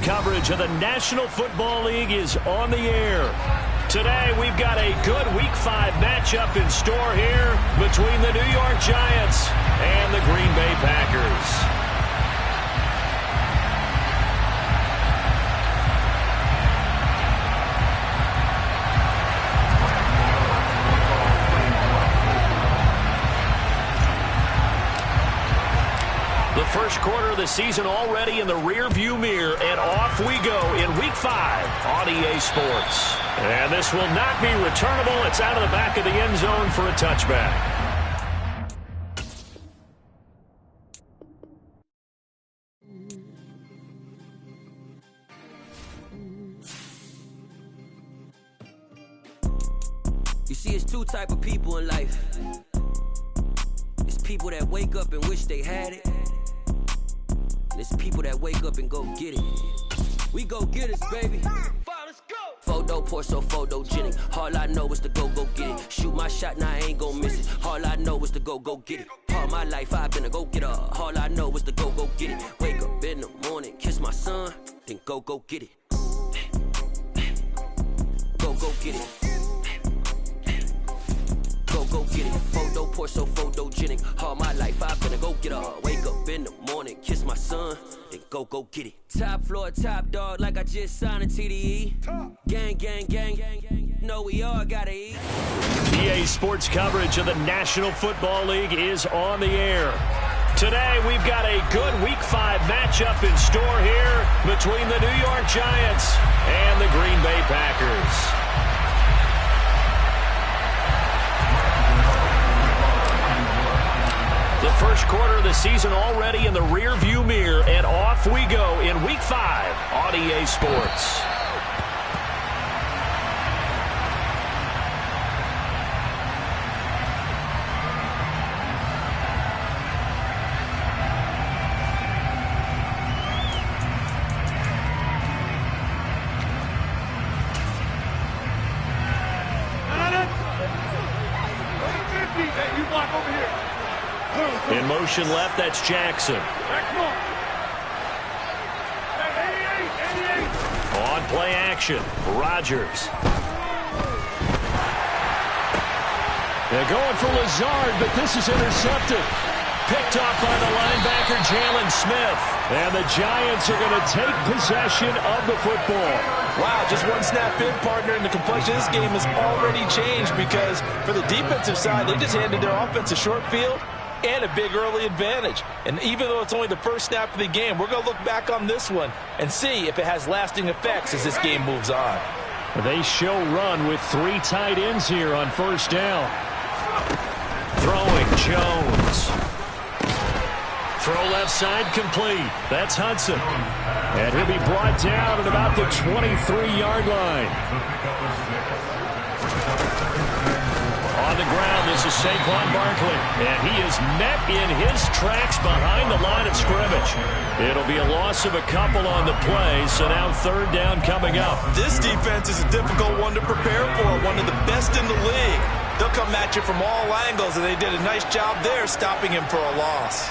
coverage of the National Football League is on the air. Today, we've got a good Week 5 matchup in store here between the New York Giants and the Green Bay Packers. First quarter of the season already in the rear-view mirror, and off we go in Week 5 on EA Sports. And this will not be returnable. It's out of the back of the end zone for a touchback. You see, it's two type of people in life. It's people that wake up and wish they had it. It's people that wake up and go get it. We go get it, baby. Let's go. Photo pour so photogenic. All I know is to go get it. Shoot my shot, now I ain't gon' miss it. All I know is to go get it. All my life I've been a go-getter. All I know is to go get it. Wake up in the morning, kiss my son, then go get it. Go get it. Go get it. Photo pour so photogenic. All my life I've been a go-getter. Wake up in the morning, kiss my son, then go get it. Top floor, top dog, like I just signed a TDE. Gang, gang, gang, gang, gang. No, we all gotta eat. EA Sports coverage of the National Football League is on the air. Today, we've got a good Week 5 matchup in store here between the New York Giants and the Green Bay Packers. The first quarter of the season already in the rear-view mirror, and off we go in Week 5 on EA Sports. In motion left, that's Jackson. On play action, Rodgers. They're going for Lazard, but this is intercepted. Picked off by the linebacker, Jalen Smith. And the Giants are going to take possession of the football. Wow, just one snap in, partner, and the complexion of this game has already changed because for the defensive side, they just handed their offense a short field and a big early advantage. And even though it's only the first snap of the game, we're going to look back on this one and see if it has lasting effects as this game moves on. They show run with 3 tight ends here on first down. Throwing, Jones. Throw left side complete. That's Hudson. And he'll be brought down at about the 23-yard line. On the ground, this is Saquon Barkley. And he is met in his tracks behind the line of scrimmage. It'll be a loss of a couple on the play, so now third down coming up. This defense is a difficult one to prepare for, one of the best in the league. They'll come at you from all angles, and they did a nice job there stopping him for a loss.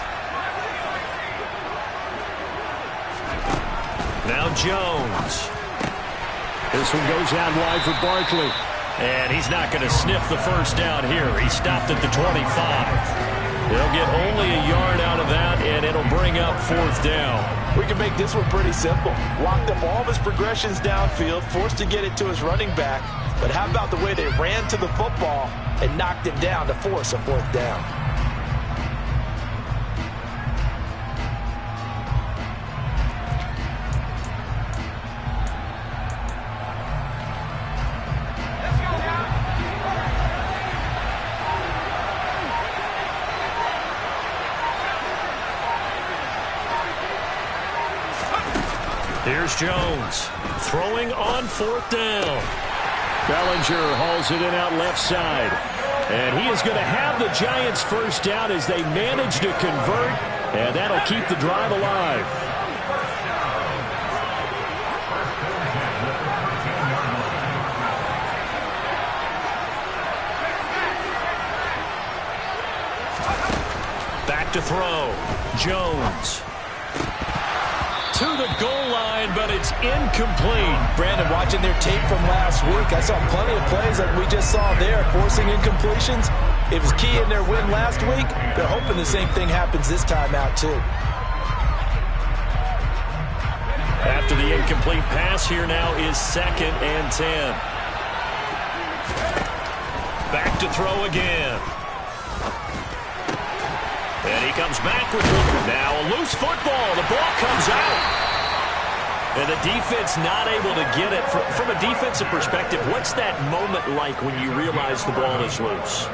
Now Jones. This one goes out wide for Barkley. And he's not going to sniff the first down here. He stopped at the 25. They'll get only a yard out of that, and it'll bring up fourth down. We can make this one pretty simple. Locked up all of his progressions downfield, forced to get it to his running back. But how about the way they ran to the football and knocked him down to force a fourth down? Here's Jones throwing on fourth down. Bellinger hauls it in out left side. And he is going to have the Giants first down as they manage to convert. And that'll keep the drive alive. Back to throw. Jones. to the goal line, but it's incomplete. Brandon, watching their tape from last week, I saw plenty of plays like we just saw there, forcing incompletions. It was key in their win last week. They're hoping the same thing happens this time out, too. After the incomplete pass, here now is 2nd and 10. Back to throw again. And he comes back with one. Now a loose football. The ball comes out. And the defense not able to get it. From a defensive perspective, what's that moment like when you realize the ball is loose?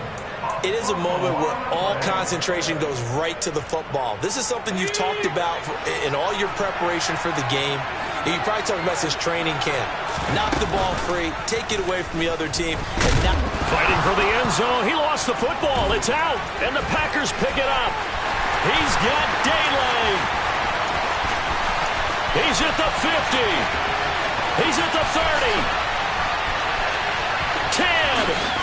It is a moment where all concentration goes right to the football. This is something you've talked about in all your preparation for the game. You probably talked about this training camp. Knock the ball free, take it away from the other team, and not fighting for the end zone. He lost the football. It's out, and the Packers pick it up. He's got daylight. He's at the 50. He's at the 30. 10.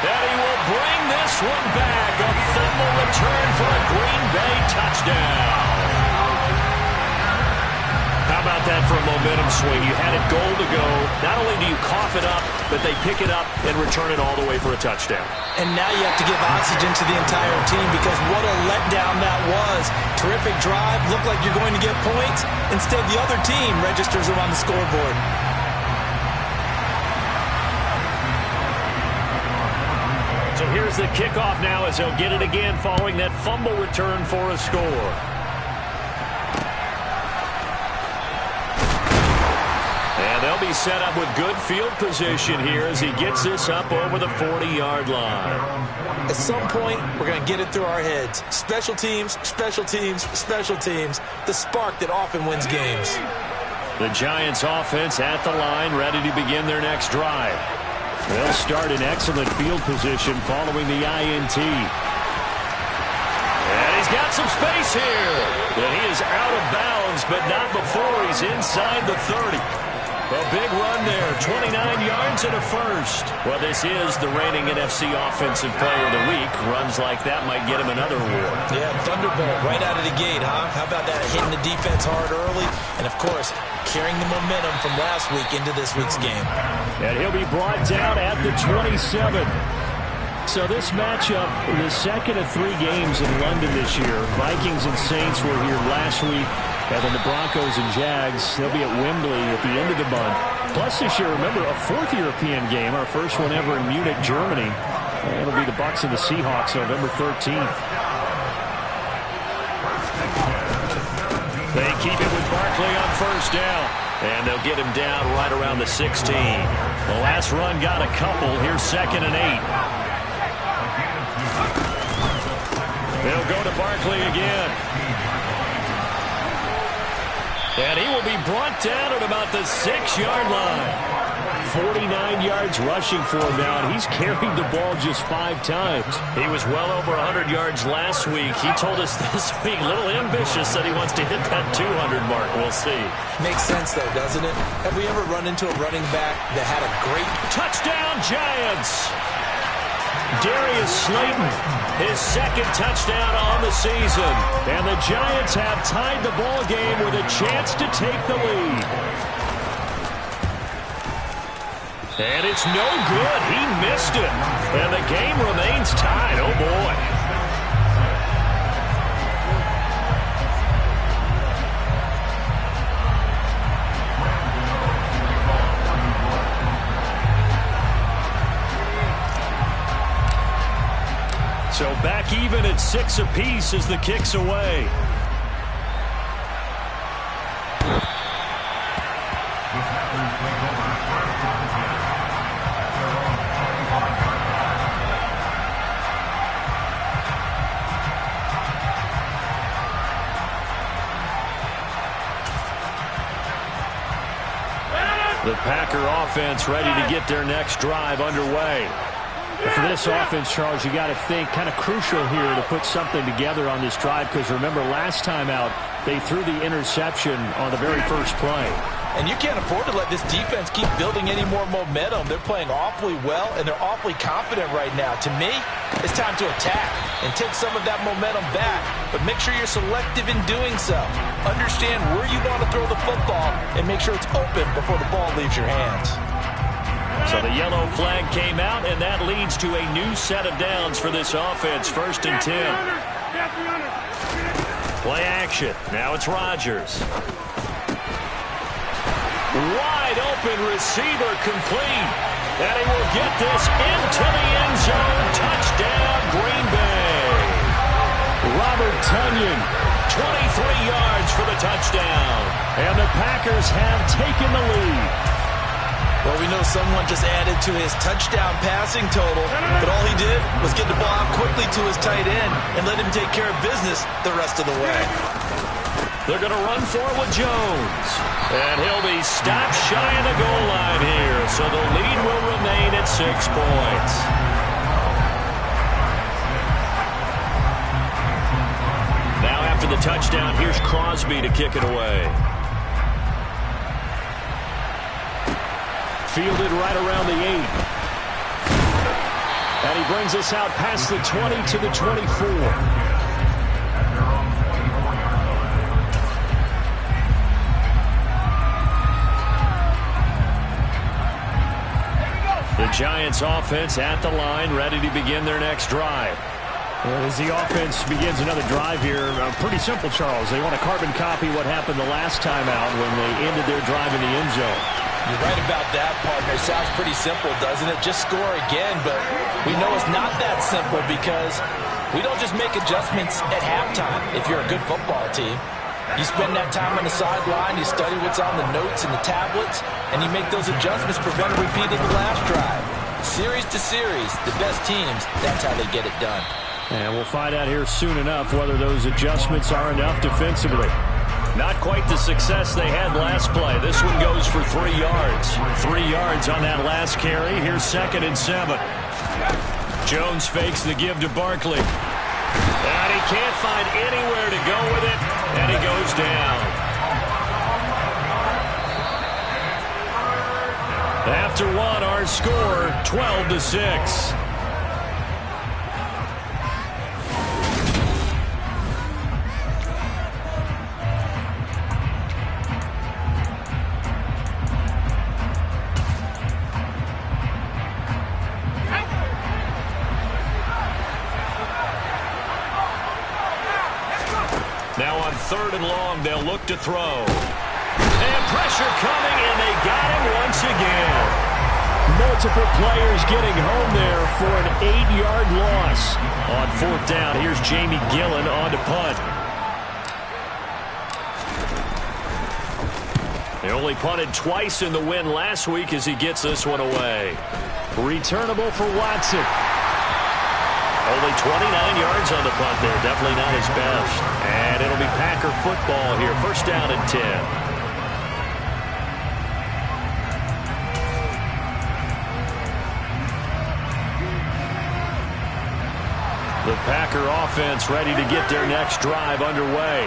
And he will bring this one back. A fumble return for a Green Bay touchdown. How about that for a momentum swing? You had it goal to go. Not only do you cough it up, but they pick it up and return it all the way for a touchdown. And now you have to give oxygen to the entire team because what a letdown that was. Terrific drive. Looked like you're going to get points. Instead, the other team registers them on the scoreboard. So here's the kickoff now as they'll get it again following that fumble return for a score. And they'll be set up with good field position here as he gets this up over the 40-yard line. At some point, we're going to get it through our heads. Special teams, special teams, special teams. The spark that often wins games. The Giants offense at the line, ready to begin their next drive. They'll start in excellent field position following the INT. And he's got some space here. But he is out of bounds, but not before he's inside the 30. A big run there, 29 yards and a first. Well, this is the reigning NFC Offensive Player of the Week. Runs like that might get him another award. Yeah, Thunderbolt right out of the gate, huh? How about that, hitting the defense hard early? And, of course, carrying the momentum from last week into this week's game. And he'll be brought down at the 27. So this matchup, the second of 3 games in London this year. Vikings and Saints were here last week. And then the Broncos and Jags, they'll be at Wembley at the end of the month. Plus this year, remember, a 4th European game, our first one ever in Munich, Germany. And it'll be the Bucs and the Seahawks November 13th. They keep it with Barkley on first down. And they'll get him down right around the 16. The last run got a couple. Here's 2nd and 8. They'll go to Barkley again. And he will be brought down at about the 6-yard line. 49 yards rushing for him now, and he's carried the ball just 5 times. He was well over 100 yards last week. He told us this week, a little ambitious, that he wants to hit that 200 mark. We'll see. Makes sense, though, doesn't it? Have we ever run into a running back that had a great touchdown, Giants? Darius Slayton, his 2nd touchdown on the season. And the Giants have tied the ball game with a chance to take the lead. And it's no good. He missed it. And the game remains tied. Oh, boy. So back even at 6 apiece as the kick's away. The Packer offense ready to get their next drive underway. For this offense, Charles, you got to think kind of crucial here to put something together on this drive because remember last time out they threw the interception on the very first play. And you can't afford to let this defense keep building any more momentum. They're playing awfully well, and they're awfully confident right now. To me, it's time to attack and take some of that momentum back, but make sure you're selective in doing so. Understand where you want to throw the football and make sure it's open before the ball leaves your hands. So the yellow flag came out, and that leads to a new set of downs for this offense. 1st and 10. Play action. Now it's Rodgers. Wide open receiver complete. And he will get this into the end zone. Touchdown, Green Bay. Robert Tonyan, 23 yards for the touchdown. And the Packers have taken the lead. Well, we know someone just added to his touchdown passing total, but all he did was get the ball out quickly to his tight end and let him take care of business the rest of the way. They're going to run for it with Jones. And he'll be stopped shy of the goal line here, so the lead will remain at 6 points. Now after the touchdown, here's Crosby to kick it away. Fielded right around the 8. And he brings us out past the 20 to the 24. The Giants offense at the line, ready to begin their next drive. Well, as the offense begins another drive here, pretty simple, Charles. They want to carbon copy what happened the last time out when they ended their drive in the end zone. You're right about that, partner. It sounds pretty simple, doesn't it? Just score again, but we know it's not that simple because we don't just make adjustments at halftime if you're a good football team. You spend that time on the sideline, you study what's on the notes and the tablets, and you make those adjustments, prevent a repeat of the last drive. Series to series, the best teams, that's how they get it done. And we'll find out here soon enough whether those adjustments are enough defensively. Not quite the success they had last play. This one goes for 3 yards. 3 yards on that last carry. Here's 2nd and 7. Jones fakes the give to Barkley. And he can't find anywhere to go with it. And he goes down. After one, our score, 12-6. Now on 3rd and long, they'll look to throw. And pressure coming, and they got him once again. Multiple players getting home there for an 8-yard loss. On 4th down, here's Jamie Gillen on to punt. They only punted twice in the win last week as he gets this one away. Returnable for Watson. Only 29 yards on the punt there. Definitely not his best. And it'll be Packer football here. 1st down and 10. The Packer offense ready to get their next drive underway.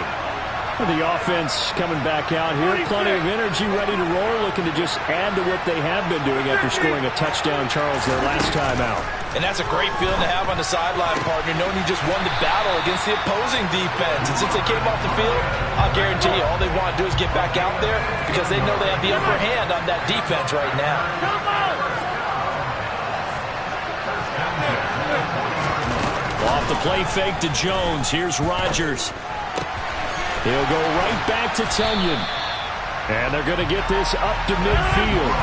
The offense coming back out here. Plenty of energy, ready to roll, looking to just add to what they have been doing after scoring a touchdown, Charles, their last time out. And that's a great feeling to have on the sideline, partner, knowing you just won the battle against the opposing defense. And since they came off the field, I'll guarantee you all they want to do is get back out there because they know they have the upper hand on that defense right now. Off the play fake to Jones. Here's Rodgers. He'll go right back to Tonyan. And they're going to get this up to midfield.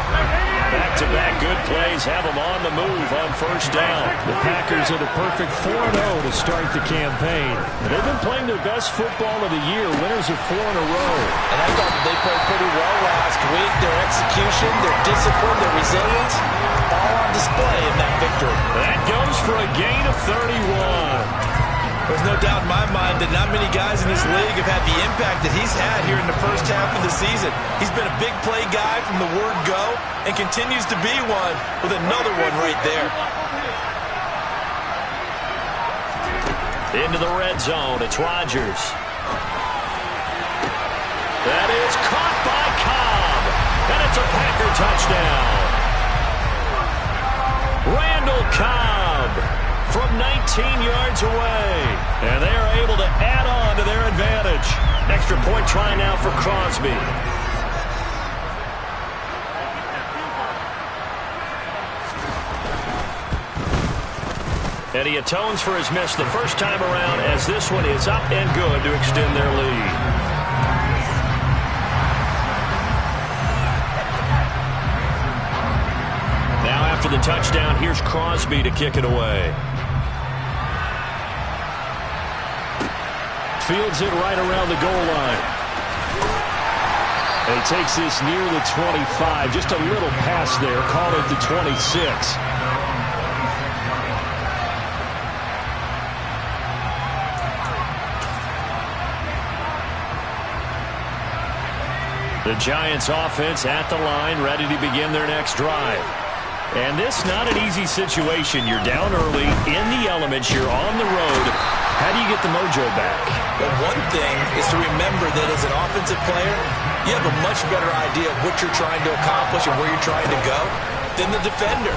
Back-to-back good plays have them on the move on 1st down. The Packers are the perfect 4-0 to start the campaign. They've been playing their best football of the year. Winners of 4 in a row. And I thought that they played pretty well last week. Their execution, their discipline, their resilience, all on display in that victory. That goes for a gain of 31. There's no doubt in my mind that not many guys in this league have had the impact that he's had here in the first half of the season. He's been a big play guy from the word go and continues to be one with another one right there. Into the red zone. It's Rodgers. That is caught by Cobb. touchdown. Randall Cobb from 19 yards away. And they are able to add on to their advantage. Extra point try now for Crosby. And he atones for his miss the first time around as this one is up and good to extend their lead. Now after the touchdown, here's Crosby to kick it away. Fields it right around the goal line. And he takes this near the 25. Just a little pass there. Called it the 26. The Giants offense at the line, ready to begin their next drive. And this not an easy situation. You're down early, in the elements, you're on the road. How do you get the mojo back? Well, one thing is to remember that as an offensive player, you have a much better idea of what you're trying to accomplish and where you're trying to go than the defender.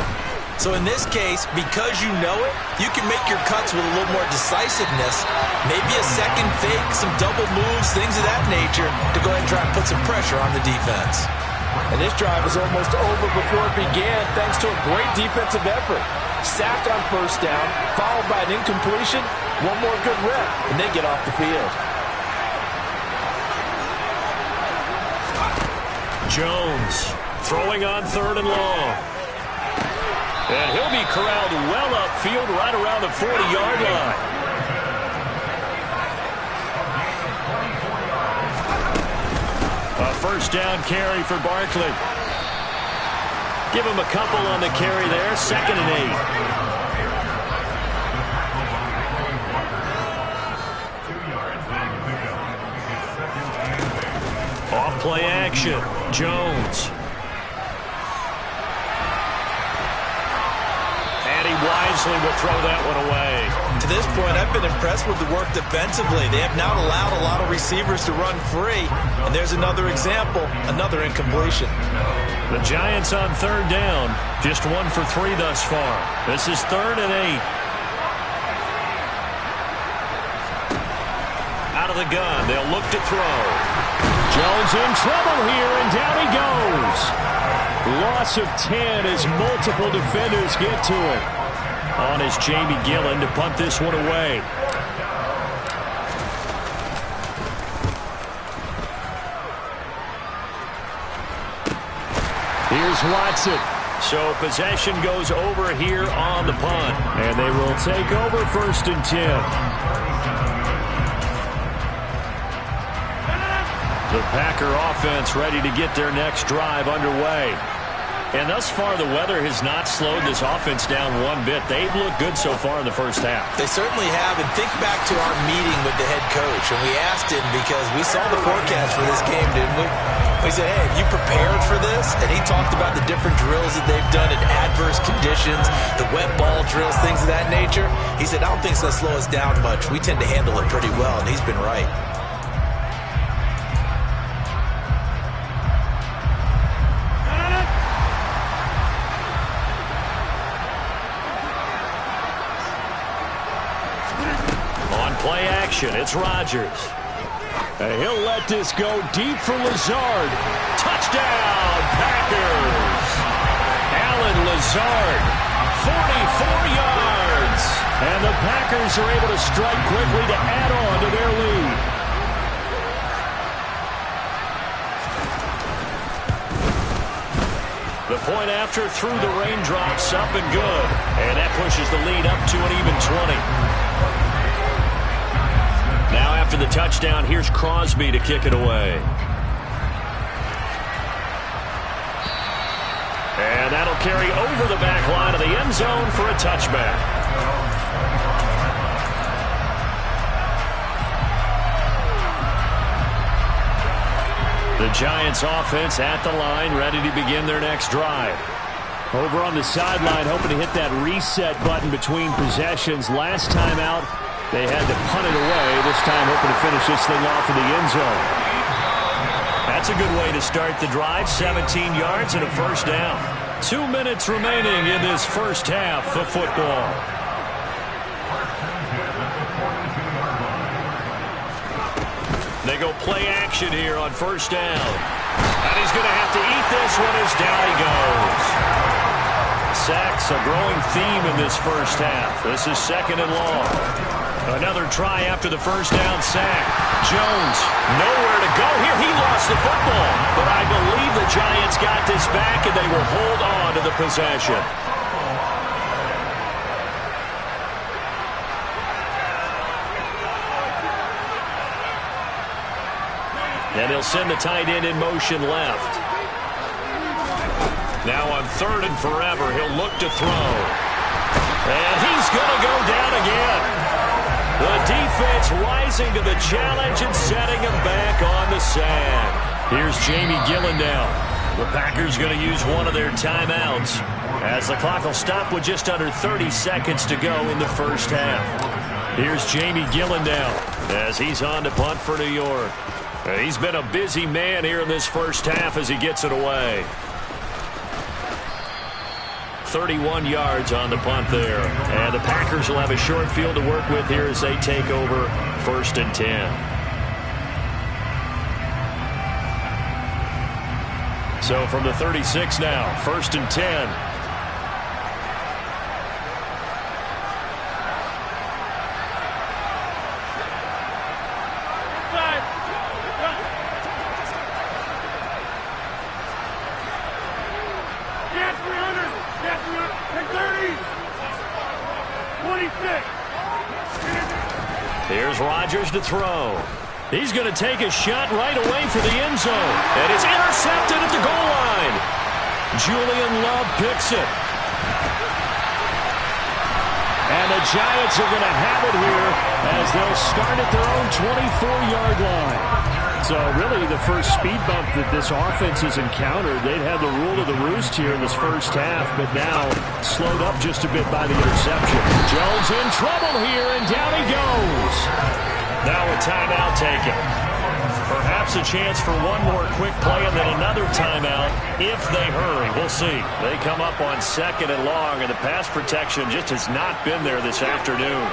So in this case, because you know it, you can make your cuts with a little more decisiveness, maybe a second fake, some double moves, things of that nature, to go ahead and try and put some pressure on the defense. And this drive was almost over before it began thanks to a great defensive effort. Sack on first down, followed by an incompletion, one more good rep, and they get off the field. Jones throwing on 3rd and long. And he'll be corralled well upfield right around the 40-yard line. A first down carry for Barkley. Give him a couple on the carry there. 2nd and 8. Off play action. Jones. Wisely will throw that one away. To this point, I've been impressed with the work defensively. They have not allowed a lot of receivers to run free. And there's another example, another incompletion. The Giants on 3rd down. Just 1 for 3 thus far. This is 3rd and 8. Out of the gun. They'll look to throw. Jones in trouble here, and down he goes. Loss of 10 as multiple defenders get to it. On is Jamie Gillen to punt this one away. Here's Watson. So possession goes over here on the punt. And they will take over 1st and 10. The Packer offense ready to get their next drive underway. And thus far, the weather has not slowed this offense down one bit. They've looked good so far in the first half. They certainly have. And think back to our meeting with the head coach. And we asked him because we saw the forecast for this game, didn't we? We said, hey, have you prepared for this? And he talked about the different drills that they've done in adverse conditions, the wet ball drills, things of that nature. He said, I don't think it's going to slow us down much. We tend to handle it pretty well, and he's been right. Play action. It's Rodgers. And he'll let this go deep for Lazard. Touchdown, Packers. Allen Lazard, 44 yards. And the Packers are able to strike quickly to add on to their lead. The point after through the raindrops, up and good. And that pushes the lead up to an even 20. Now after the touchdown, here's Crosby to kick it away. And that'll carry over the back line of the end zone for a touchback. The Giants offense at the line, ready to begin their next drive. Over on the sideline, hoping to hit that reset button between possessions. Last time out, they had to punt it away. This time hoping to finish this thing off in the end zone. That's a good way to start the drive. 17 yards and a first down. 2 minutes remaining in this first half of football. They go play action here on first down. And he's going to have to eat this one as down he goes. Sacks a growing theme in this first half. This is second and long. Another try after the first down sack. Jones, nowhere to go here. He lost the football. But I believe the Giants got this back, and they will hold on to the possession. And he'll send the tight end in motion left. Now on third and forever, he'll look to throw. And he's going to go down again. The defense rising to the challenge and setting him back on the sand. Here's Jamie Gillen now. The Packers going to use one of their timeouts as the clock will stop with just under 30 seconds to go in the first half. Here's Jamie Gillen now as he's on to punt for New York. He's been a busy man here in this first half as he gets it away. 31 yards on the punt there. And the Packers will have a short field to work with here as they take over first and 10. So from the 36 now, first and 10. Here's Rodgers to throw. He's going to take a shot right away for the end zone. And it's intercepted at the goal line. Julian Love picks it. And the Giants are going to have it here as they'll start at their own 24-yard line. So really the first speed bump that this offense has encountered, they'd had the rule of the roost here in this first half, but now slowed up just a bit by the interception. Jones in trouble here, and down he goes. Now a timeout taken. Perhaps a chance for one more quick play and then another timeout if they hurry. We'll see. They come up on second and long, and the pass protection just has not been there this afternoon.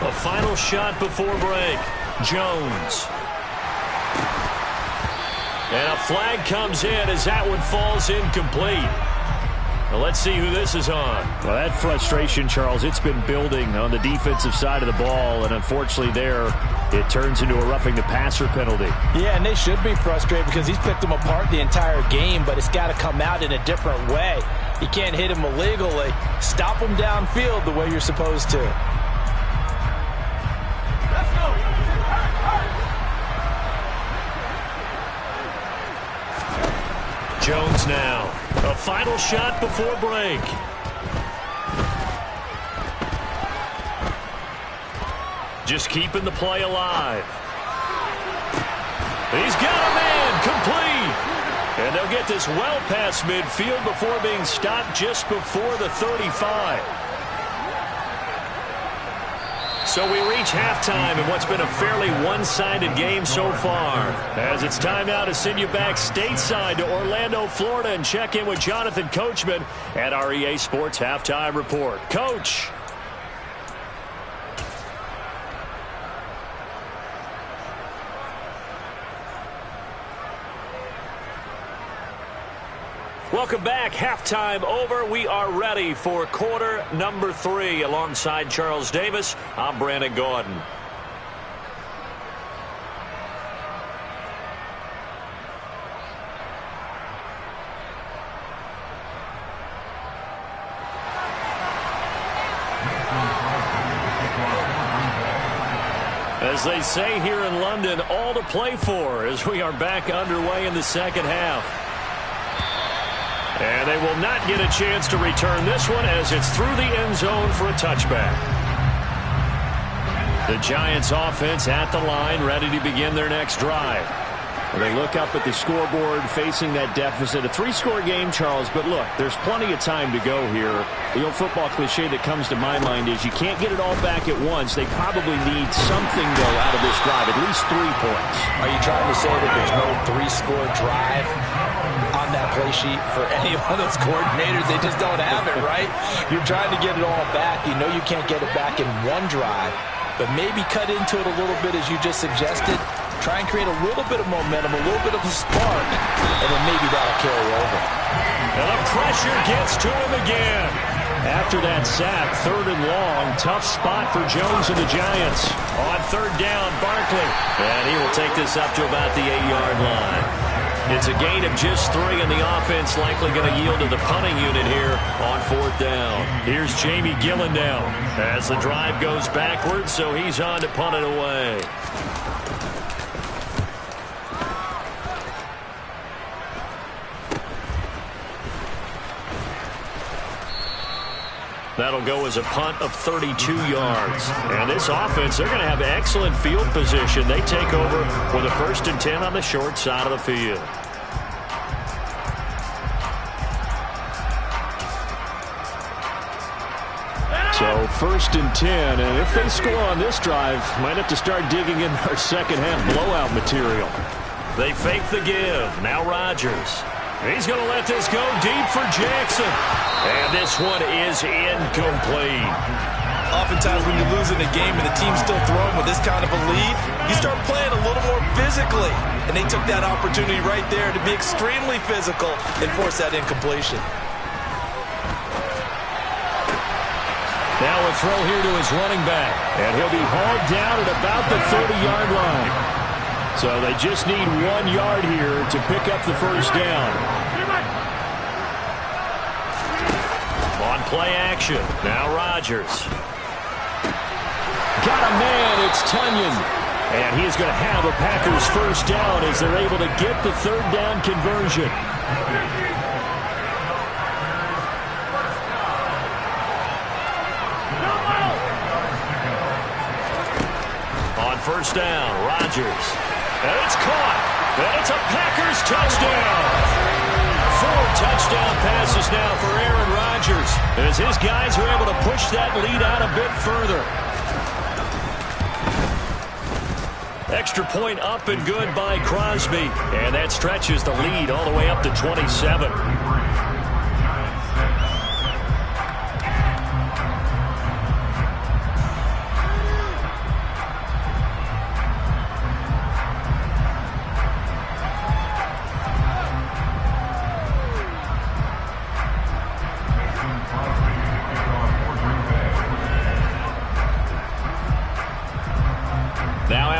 A final shot before break. Jones. And a flag comes in as that one falls incomplete. Well, let's see who this is on. Well, that frustration, Charles, it's been building on the defensive side of the ball, and unfortunately there it turns into a roughing the passer penalty. Yeah, and they should be frustrated because he's picked them apart the entire game, but it's got to come out in a different way. You can't hit him illegally. Stop him downfield the way you're supposed to. Jones now. A final shot before break. Just keeping the play alive. He's got a man complete. And they'll get this well past midfield before being stopped just before the 35. So we reach halftime in what's been a fairly one-sided game so far. As it's time now to send you back stateside to Orlando, Florida, and check in with Jonathan Coachman at our EA Sports Halftime Report. Coach. Welcome back. Halftime over. We are ready for quarter number 3. Alongside Charles Davis, I'm Brandon Gordon. As they say here in London, all to play for as we are back underway in the second half. And they will not get a chance to return this one as it's through the end zone for a touchback. The Giants offense at the line, ready to begin their next drive. They look up at the scoreboard facing that deficit. A 3-score game, Charles, but look, there's plenty of time to go here. The old football cliche that comes to my mind is you can't get it all back at once. They probably need something, though, out of this drive, at least 3 points. Are you trying to say that there's no 3-score drive on that play sheet for any one of those coordinators? They just don't have it, right? You're trying to get it all back. You know you can't get it back in one drive, but maybe cut into it a little bit as you just suggested. Try and create a little bit of momentum, a little bit of a spark, and then maybe that'll carry over. And the pressure gets to him again. After that sack, 3rd and long, tough spot for Jones and the Giants. On 3rd down, Barkley. And he will take this up to about the 8-yard line. It's a gain of just 3, and the offense likely going to yield to the punting unit here on 4th down. Here's Jamie Gillen now as the drive goes backwards, so he's on to punt it away. That'll go as a punt of 32 yards. And this offense, they're going to have excellent field position. They take over with a 1st and 10 on the short side of the field. So 1st and 10, and if they score on this drive, might have to start digging in our second-half blowout material. They fake the give. Now Rodgers. He's going to let this go deep for Jackson. And this one is incomplete. Oftentimes when you're losing a game and the team's still throwing with this kind of a lead, you start playing a little more physically. And they took that opportunity right there to be extremely physical and force that incompletion. Now a throw here to his running back. And he'll be hauled down at about the 30-yard line. So they just need 1 yard here to pick up the 1st down. On play action. Now Rodgers. Got a man. It's Tunyon. And he's going to have a Packers 1st down as they're able to get the 3rd down conversion. On 1st down, Rodgers. And it's caught. And it's a Packers touchdown. 4 touchdown passes now for Aaron Rodgers, as his guys are able to push that lead out a bit further. Extra point up and good by Crosby. And that stretches the lead all the way up to 27.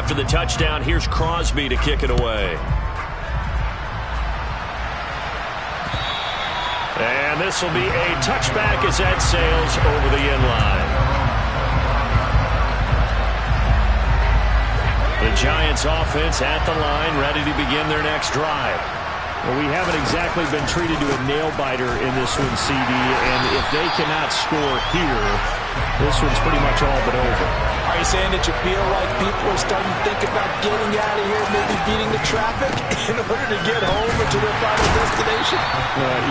After the touchdown, here's Crosby to kick it away. And this will be a touchback as that sails over the end line. The Giants offense at the line, ready to begin their next drive. Well, we haven't exactly been treated to a nail-biter in this one, CD, and if they cannot score here, this one's pretty much all but over. Are you saying that you feel like people are starting to think about getting out of here, maybe beating the traffic in order to get home or to their final destination?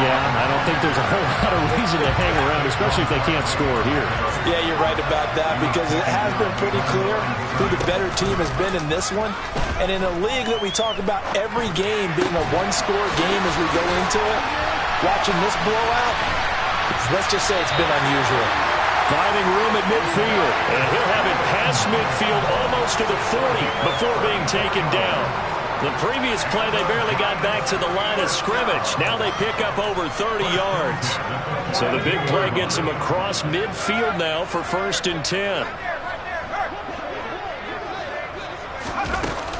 Yeah, I don't think there's a whole lot of reason to hang around, especially if they can't score here. Yeah, you're right about that, because it has been pretty clear who the better team has been in this one. And in a league that we talk about every game being a 1-score game as we go into it, watching this blowout, let's just say it's been unusual. Finding room at midfield, and he'll have it past midfield almost to the 40 before being taken down. The previous play, they barely got back to the line of scrimmage. Now they pick up over 30 yards. So the big play gets him across midfield now for 1st and 10.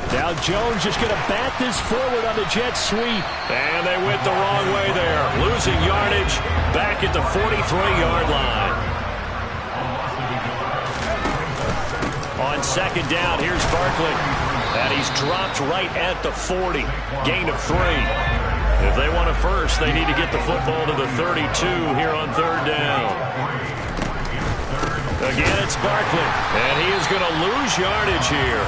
Now Jones just going to bat this forward on the jet sweep. And they went the wrong way there, losing yardage back at the 43-yard line. On 2nd down, here's Barkley. And he's dropped right at the 40. Gain of 3. If they want a first, they need to get the football to the 32 here on 3rd down. Again, it's Barkley. And he is going to lose yardage here.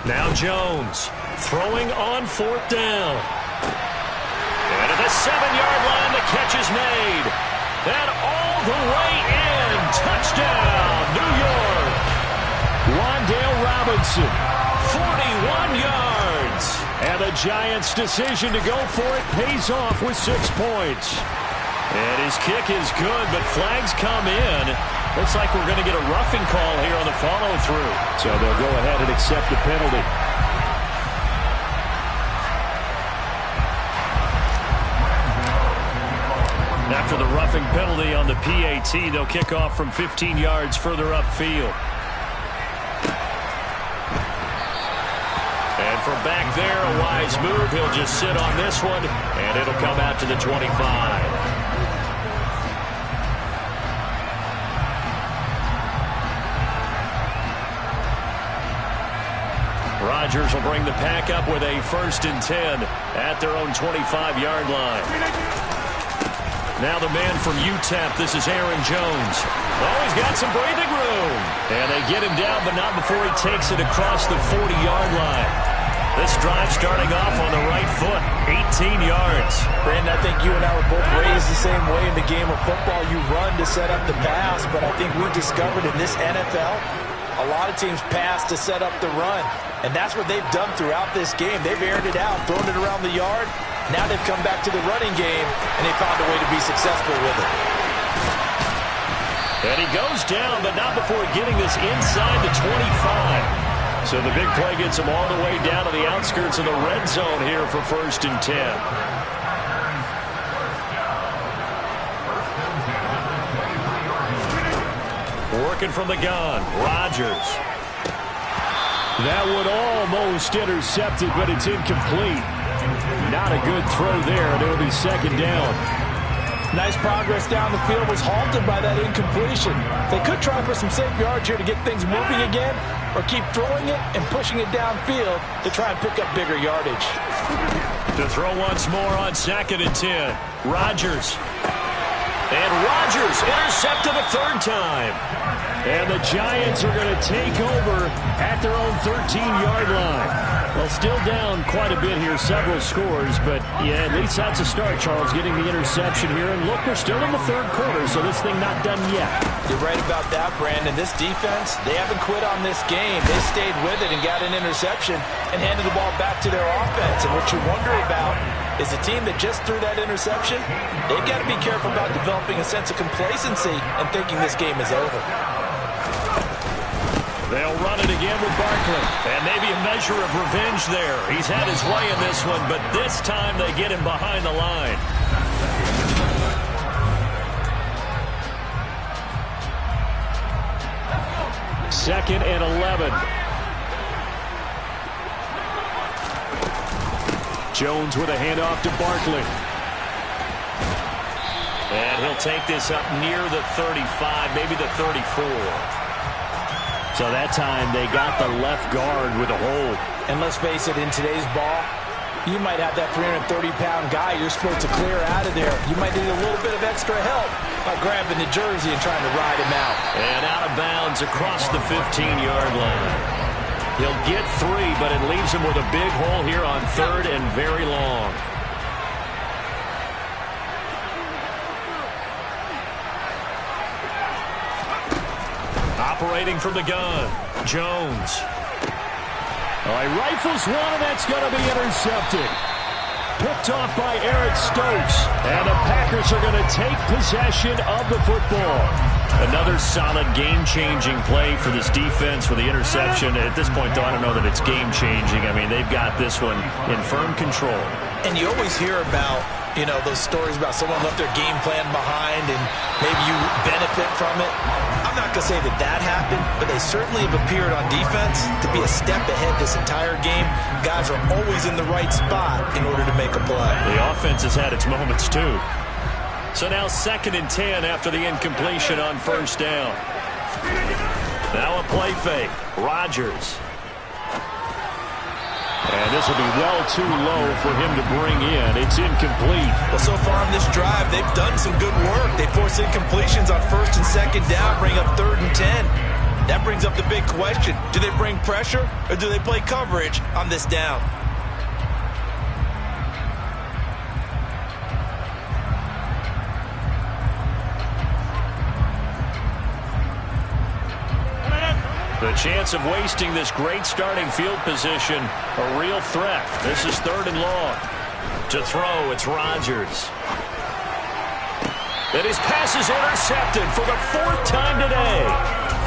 Now Jones throwing on 4th down. And at the 7-yard line, the catch is made. And all the way in. Touchdown, New York. Wan'Dale Robinson, 41 yards. And the Giants' decision to go for it pays off with 6 points. And his kick is good, but flags come in. Looks like we're going to get a roughing call here on the follow-through. So they'll go ahead and accept the penalty. After the roughing penalty on the PAT, they'll kick off from 15 yards further upfield. And from back there, a wise move. He'll just sit on this one, and it'll come out to the 25. Rodgers will bring the pack up with a 1st and 10 at their own 25-yard line. Now the man from UTEP, this is Aaron Jones. Oh, he's got some breathing room. And they get him down, but not before he takes it across the 40-yard line. This drive starting off on the right foot, 18 yards. Brandon, I think you and I were both raised the same way in the game of football. You run to set up the pass, but I think we discovered in this NFL, a lot of teams pass to set up the run. And that's what they've done throughout this game. They've aired it out, thrown it around the yard. Now they've come back to the running game, and they found a way to be successful with it. And he goes down, but not before getting this inside the 25. So the big play gets him all the way down to the outskirts of the red zone here for 1st and 10. Working from the gun, Rodgers. That one almost intercepted, but it's incomplete. Not a good throw there, and it'll be 2nd down. Nice progress down the field, was halted by that incompletion. They could try for some safe yards here to get things moving again, or keep throwing it and pushing it downfield to try and pick up bigger yardage. To throw once more on 2nd and 10. Rodgers. And Rodgers intercepted a 3rd time. And the Giants are going to take over at their own 13-yard line. Well, still down quite a bit here, several scores, but yeah, at least that's a start, Charles, getting the interception here. And look, we're still in the 3rd quarter, so this thing not done yet. You're right about that, Brandon. This defense, they haven't quit on this game. They stayed with it and got an interception and handed the ball back to their offense. And what you wonder about is a team that just threw that interception, they've got to be careful about developing a sense of complacency and thinking this game is over. They'll run it again with Barkley. And maybe a measure of revenge there. He's had his way in this one, but this time they get him behind the line. Second and 11. Jones with a handoff to Barkley. And he'll take this up near the 35, maybe the 34. So that time they got the left guard with a hold. And let's face it, in today's ball, you might have that 330-pound guy you're supposed to clear out of there. You might need a little bit of extra help by grabbing the jersey and trying to ride him out. And out of bounds across the 15-yard line. He'll get 3, but it leaves him with a big hole here on 3rd and very long. Operating from the gun, Jones. All right, rifles one, and that's going to be intercepted. Picked off by Eric Stokes. And the Packers are going to take possession of the football. Another solid game-changing play for this defense with the interception. At this point, though, I don't know that it's game-changing. I mean, they've got this one in firm control. And you always hear about, you know, those stories about someone left their game plan behind and maybe you benefit from it. I'm not going to say that that happened, but they certainly have appeared on defense to be a step ahead this entire game. Guys are always in the right spot in order to make a play. The offense has had its moments, too. So now 2nd and 10 after the incompletion on 1st down. Now a play fake. Rodgers. And this will be well too low for him to bring in. It's incomplete. Well, so far on this drive, they've done some good work. They force incompletions on 1st and 2nd down, bring up 3rd and 10. That brings up the big question. Do they bring pressure or do they play coverage on this down? The chance of wasting this great starting field position, a real threat. This is 3rd and long. To throw, it's Rodgers. And his pass is intercepted for the 4th time today.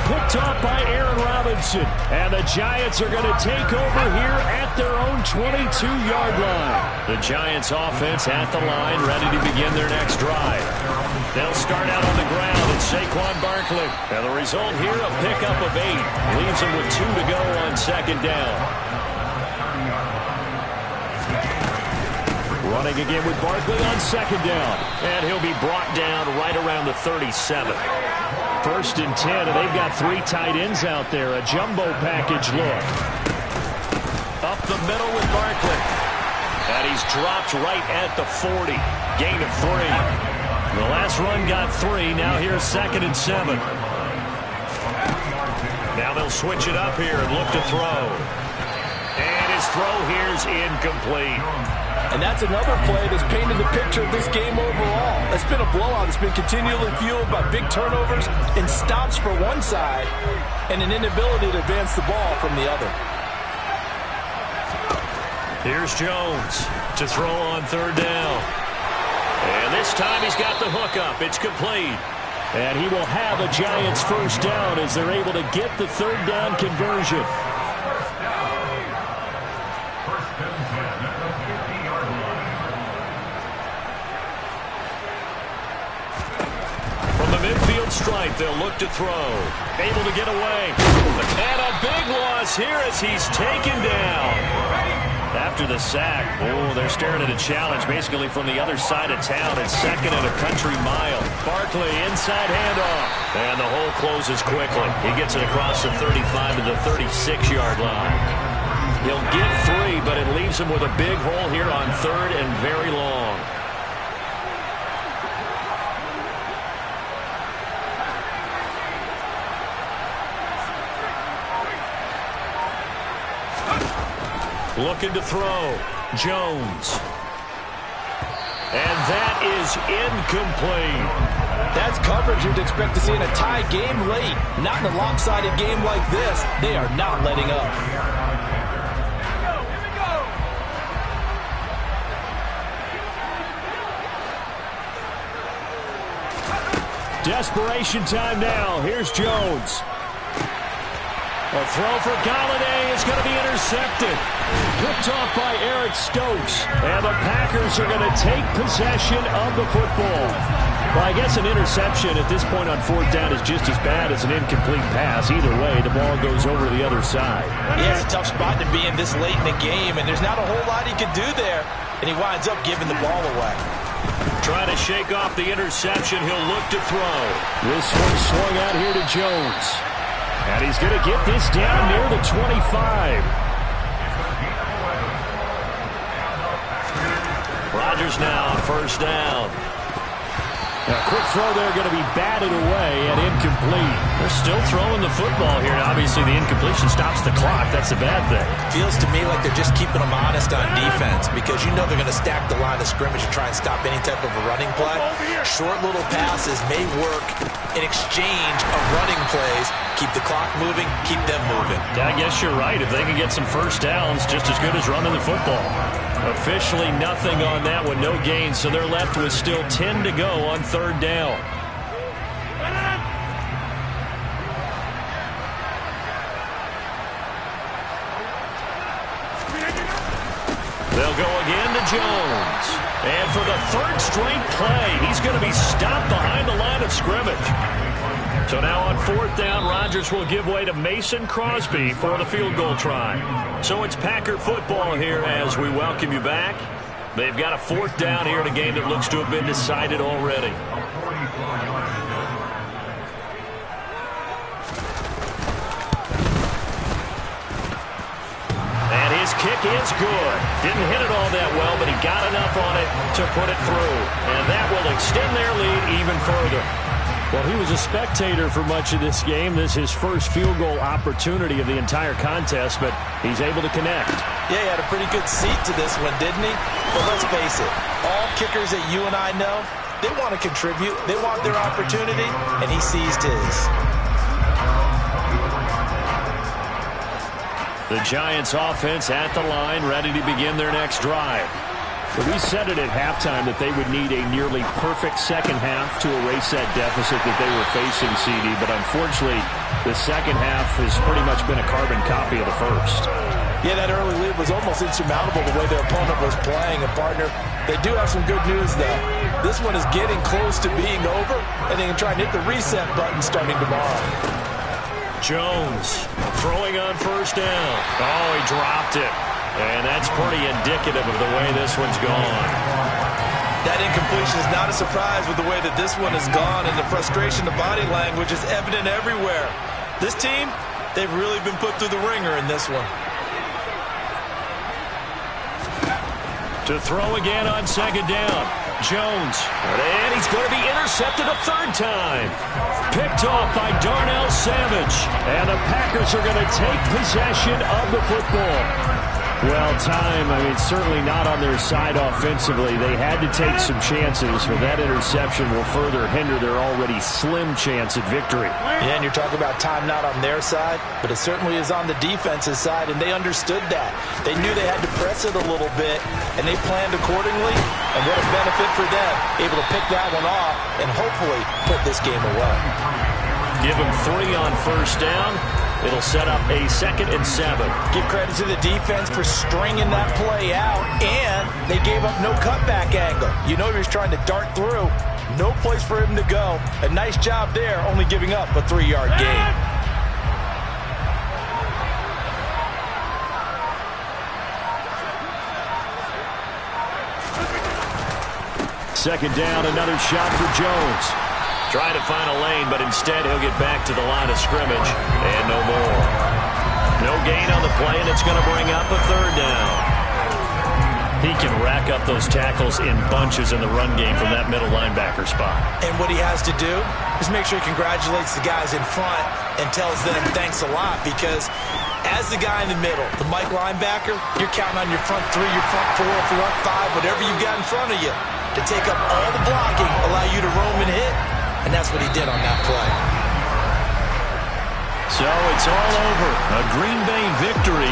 Picked off by Aaron Robinson. And the Giants are going to take over here at their own 22-yard line. The Giants offense at the line, ready to begin their next drive. They'll start out on the ground. It's Saquon Barkley. And the result here, a pickup of 8. Leaves them with 2 to go on 2nd down. Running again with Barkley on 2nd down. And he'll be brought down right around the 37. 1st and 10, and they've got 3 tight ends out there. A jumbo package look. Up the middle with Barkley. And he's dropped right at the 40. Gain of 3. The last run got 3. Now here's 2nd and 7. Now they'll switch it up here and look to throw. And his throw here's incomplete. And that's another play that's painted the picture of this game overall. It's been a blowout. It's been continually fueled by big turnovers and stops for one side and an inability to advance the ball from the other. Here's Jones to throw on 3rd down. And this time he's got the hook up. It's complete. And he will have a Giants 1st down as they're able to get the 3rd down conversion. Midfield stripe, they'll look to throw. Able to get away. And a big loss here as he's taken down. After the sack, they're staring at a challenge basically from the other side of town. It's 2nd and a country mile. Barkley inside handoff. And the hole closes quickly. He gets it across the 35 to the 36-yard line. He'll get 3, but it leaves him with a big hole here on 3rd and very long. Looking to throw. Jones. And that is incomplete. That's coverage you'd expect to see in a tie game late. Not in a lopsided game like this. They are not letting up. Desperation time now. Here's Jones. A throw for Galladay is going to be intercepted. Picked off by Eric Stokes. And the Packers are going to take possession of the football. Well, I guess an interception at this point on 4th down is just as bad as an incomplete pass. Either way, the ball goes over to the other side. Yeah, it's a tough spot to be in this late in the game, and there's not a whole lot he can do there. And he winds up giving the ball away. Trying to shake off the interception. He'll look to throw. This one swung out here to Jones. And he's going to get this down near the 25. Rodgers now on 1st down. A quick throw there going to be batted away and incomplete. They're still throwing the football here. Obviously, the incompletion stops the clock. That's a bad thing. Feels to me like they're just keeping them honest on defense because you know they're going to stack the line of scrimmage and try and stop any type of a running play. Short little passes may work in exchange of running plays. Keep the clock moving, keep them moving. Yeah, I guess you're right. If they can get some 1st downs, just as good as running the football. Officially nothing on that one, no gain, so they're left with still 10 to go on 3rd down. They'll go again to Jones. And for the 3rd straight play, he's going to be stopped behind the line of scrimmage. So now on 4th down, Rodgers will give way to Mason Crosby for the field goal try. So it's Packer football here as we welcome you back. They've got a 4th down here in a game that looks to have been decided already. And his kick is good. Didn't hit it all that well, but he got enough on it to put it through. And that will extend their lead even further. Well, he was a spectator for much of this game. This is his first field goal opportunity of the entire contest, but he's able to connect. Yeah, he had a pretty good seat to this one, didn't he? But let's face it, all kickers that you and I know, they want to contribute. They want their opportunity, and he seized his. The Giants offense at the line, ready to begin their next drive. We said it at halftime that they would need a nearly perfect second half to erase that deficit that they were facing, CD. But unfortunately, the second half has pretty much been a carbon copy of the first. Yeah, that early lead was almost insurmountable the way their opponent was playing. And, partner, they do have some good news, though. This one is getting close to being over, and they can try and hit the reset button starting tomorrow. Jones throwing on first down. Oh, he dropped it. And that's pretty indicative of the way this one's gone. That incompletion is not a surprise with the way that this one has gone, and the frustration, the body language is evident everywhere. This team, they've really been put through the ringer in this one. To throw again on second down. Jones. And he's going to be intercepted a third time. Picked off by Darnell Savage. And the Packers are going to take possession of the football. Well, time, certainly not on their side offensively. They had to take some chances, for that interception will further hinder their already slim chance at victory. Yeah, and you're talking about time not on their side, but it certainly is on the defense's side, and they understood that. They knew they had to press it a little bit, and they planned accordingly, and what a benefit for them, able to pick that one off and hopefully put this game away. Give them 3 on first down. It'll set up a 2nd and 7. Give credit to the defense for stringing that play out, and they gave up no cutback angle. You know he was trying to dart through. No place for him to go. A nice job there, only giving up a 3-yard gain. Second down, another shot for Jones. Trying to find a lane, but instead he'll get back to the line of scrimmage, and no more. No gain on the play, and it's going to bring up a 3rd down. He can rack up those tackles in bunches in the run game from that middle linebacker spot. And what he has to do is make sure he congratulates the guys in front and tells them thanks a lot, because as the guy in the middle, the Mike linebacker, you're counting on your front 3, your front 4, front 5, whatever you've got in front of you to take up all the blocking, allow you to roam and hit. And that's what he did on that play. So it's all over. A Green Bay victory.